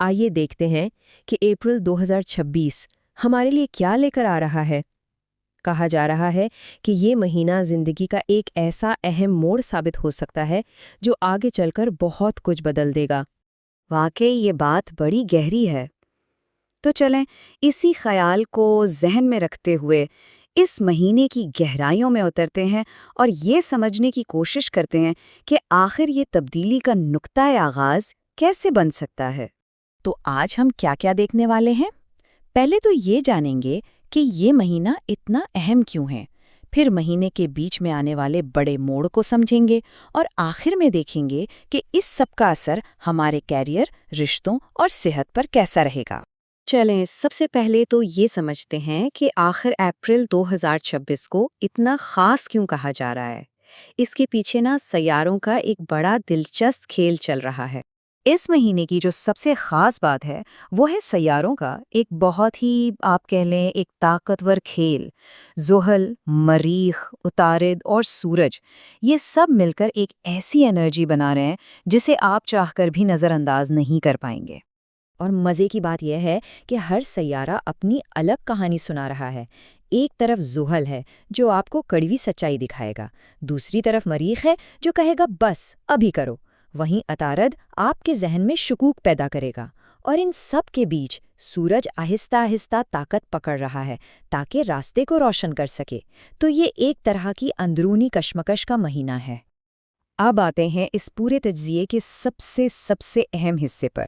آئیے دیکھتے ہیں کہ اپریل 2026 ہمارے لیے کیا لے کر آ رہا ہے۔ کہا جا رہا ہے کہ یہ مہینہ زندگی کا ایک ایسا اہم موڑ ثابت ہو سکتا ہے جو آگے چل کر بہت کچھ بدل دے گا۔ واقعی یہ بات بڑی گہری ہے۔ تو چلیں اسی خیال کو ذہن میں رکھتے ہوئے اس مہینے کی گہرائیوں میں اترتے ہیں اور یہ سمجھنے کی کوشش کرتے ہیں کہ آخر یہ تبدیلی کا نقطۂ آغاز کیسے بن سکتا ہے۔ تو آج ہم کیا کیا دیکھنے والے ہیں؟ پہلے تو یہ جانیں گے کہ یہ مہینہ اتنا اہم کیوں ہے، پھر مہینے کے بیچ میں آنے والے بڑے موڑ کو سمجھیں گے اور آخر میں دیکھیں گے کہ اس سب کا اثر ہمارے کیریئر، رشتوں اور صحت پر کیسا رہے گا۔ چلیں سب سے پہلے تو یہ سمجھتے ہیں کہ آخر اپریل 2026 کو اتنا خاص کیوں کہا جا رہا ہے۔ اس کے پیچھے سیاروں کا ایک بڑا دلچسپ کھیل چل رہا ہے۔ اس مہینے کی جو سب سے خاص بات ہے وہ ہے سیاروں کا ایک بہت ہی آپ کہہ لیں ایک طاقتور کھیل۔ زحل، مریخ، عطارد اور سورج یہ سب مل کر ایک ایسی انرجی بنا رہے ہیں جسے آپ چاہ کر بھی نظر انداز نہیں کر پائیں گے۔ اور مزے کی بات یہ ہے کہ ہر سیارہ اپنی الگ کہانی سنا رہا ہے۔ ایک طرف زحل ہے جو آپ کو کڑوی سچائی دکھائے گا، دوسری طرف مریخ ہے جو کہے گا بس ابھی کرو، وہیں عطارد آپ کے ذہن میں شکوک پیدا کرے گا، اور ان سب کے بیچ سورج آہستہ آہستہ طاقت پکڑ رہا ہے تاکہ راستے کو روشن کر سکے۔ تو یہ ایک طرح کی اندرونی کشمکش کا مہینہ ہے۔ اب آتے ہیں اس پورے تجزیے کے سب سے اہم حصے پر۔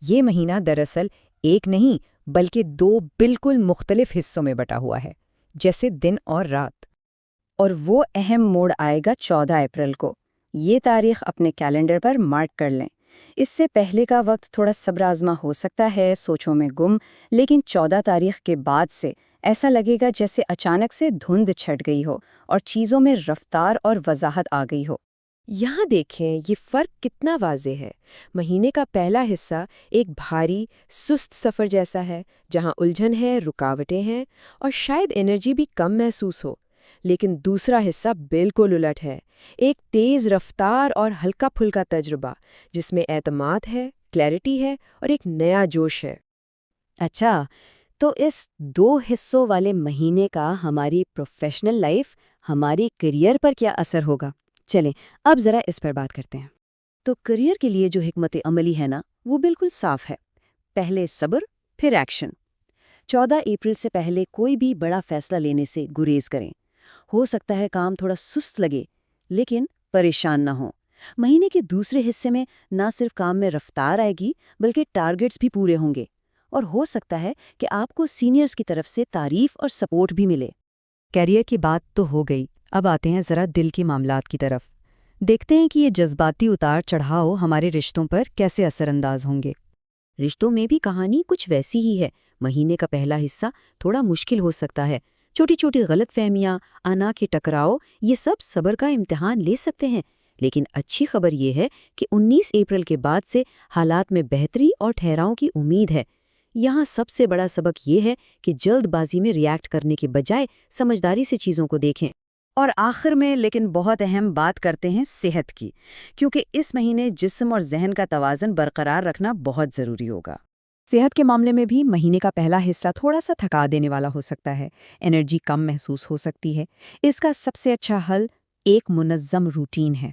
یہ مہینہ دراصل ایک نہیں بلکہ دو بالکل مختلف حصوں میں بٹا ہوا ہے، جیسے دن اور رات۔ اور وہ اہم موڑ آئے گا 14 اپریل کو۔ یہ تاریخ اپنے کیلنڈر پر مارک کر لیں۔ اس سے پہلے کا وقت تھوڑا صبر آزما ہو سکتا ہے، سوچوں میں گم، لیکن 14 تاریخ کے بعد سے ایسا لگے گا جیسے اچانک سے دھند چھٹ گئی ہو اور چیزوں میں رفتار اور وضاحت آ گئی ہو۔ یہاں دیکھیں یہ فرق کتنا واضح ہے۔ مہینے کا پہلا حصہ ایک بھاری، سست سفر جیسا ہے، جہاں الجھن ہے، رکاوٹیں ہیں اور شاید انرجی بھی کم محسوس ہو۔ لیکن دوسرا حصہ بالکل الٹ ہے، ایک تیز رفتار اور ہلکا پھلکا تجربہ جس میں اعتماد ہے، کلیئرٹی ہے اور ایک نیا جوش ہے۔ اچھا، تو اس دو حصوں والے مہینے کا ہماری پروفیشنل لائف، ہماری کیریئر پر کیا اثر ہوگا؟ چلیں اب ذرا اس پر بات کرتے ہیں۔ تو کیریئر کے لیے جو حکمت عملی ہے وہ بالکل صاف ہے۔ پہلے صبر، پھر ایکشن۔ 14 اپریل سے پہلے کوئی بھی بڑا فیصلہ لینے سے گریز کریں۔ ہو سکتا ہے کام تھوڑا سست لگے، لیکن پریشان نہ ہوں۔ مہینے کے دوسرے حصے میں نہ صرف کام میں رفتار آئے گی بلکہ ٹارگٹس بھی پورے ہوں گے، اور ہو سکتا ہے کہ آپ کو سینئرز کی طرف سے تعریف اور سپورٹ بھی ملے۔ کیریئر کی بات تو ہو گئی، اب آتے ہیں ذرا دل کے معاملات کی طرف۔ دیکھتے ہیں کہ یہ جذباتی اتار چڑھاؤ ہمارے رشتوں پر کیسے اثر انداز ہوں گے۔ رشتوں میں بھی کہانی کچھ ویسی ہی ہے۔ مہینے کا پہلا حصہ تھوڑا مشکل ہو سکتا ہے، چھوٹی چھوٹی غلط فہمیاں، آنا کے ٹکراؤ، یہ سب صبر کا امتحان لے سکتے ہیں۔ لیکن اچھی خبر یہ ہے کہ 19 اپریل کے بعد سے حالات میں بہتری اور ٹھہراؤ کی امید ہے۔ یہاں سب سے بڑا سبق یہ ہے کہ جلد بازی میں ریئیکٹ کرنے کے بجائے سمجھداری سے چیزوں کو دیکھیں۔ اور آخر میں لیکن بہت اہم بات کرتے ہیں صحت کی، کیونکہ اس مہینے جسم اور ذہن کا توازن برقرار رکھنا بہت ضروری ہوگا۔ صحت کے معاملے میں بھی مہینے کا پہلا حصہ تھوڑا سا تھکا دینے والا ہو سکتا ہے، انرجی کم محسوس ہو سکتی ہے۔ اس کا سب سے اچھا حل ایک منظم روٹین ہے۔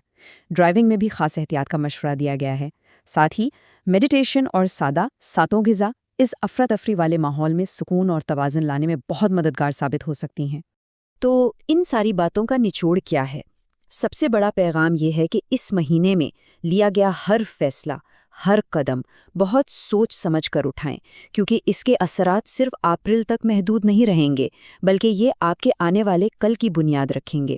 ڈرائیونگ میں بھی خاص احتیاط کا مشورہ دیا گیا ہے۔ ساتھ ہی میڈیٹیشن اور سادہ ساتوں غذا اس افراتفری والے ماحول میں سکون اور توازن لانے میں بہت مددگار ثابت ہو سکتی ہیں۔ تو ان ساری باتوں کا نچوڑ کیا ہے؟ سب سے بڑا پیغام یہ ہے کہ اس مہینے میں لیا گیا ہر فیصلہ، ہر قدم بہت سوچ سمجھ کر اٹھائیں، کیونکہ اس کے اثرات صرف اپریل تک محدود نہیں رہیں گے، بلکہ یہ آپ کے آنے والے کل کی بنیاد رکھیں گے۔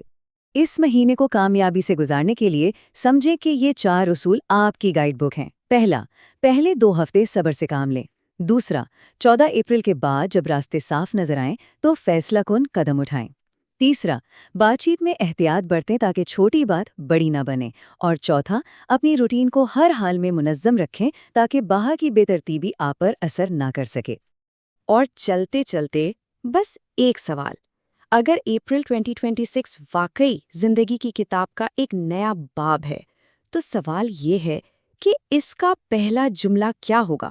اس مہینے کو کامیابی سے گزارنے کے لیے سمجھیں کہ یہ 4 اصول آپ کی گائیڈ بک ہیں۔ پہلا، پہلے 2 ہفتے صبر سے کام لیں۔ دوسرا، 14 اپریل کے بعد جب راستے صاف نظر آئیں تو فیصلہ کن قدم اٹھائیں۔ تیسرا، بات چیت میں احتیاط برتیں تاکہ چھوٹی بات بڑی نہ بنے۔ اور چوتھا، اپنی روٹین کو ہر حال میں منظم رکھیں تاکہ باہر کی بے ترتیبی آپ پر اثر نہ کر سکے۔ اور چلتے چلتے بس ایک سوال، اگر اپریل 2026 واقعی زندگی کی کتاب کا ایک نیا باب ہے، تو سوال یہ ہے کہ اس کا پہلا جملہ کیا ہوگا؟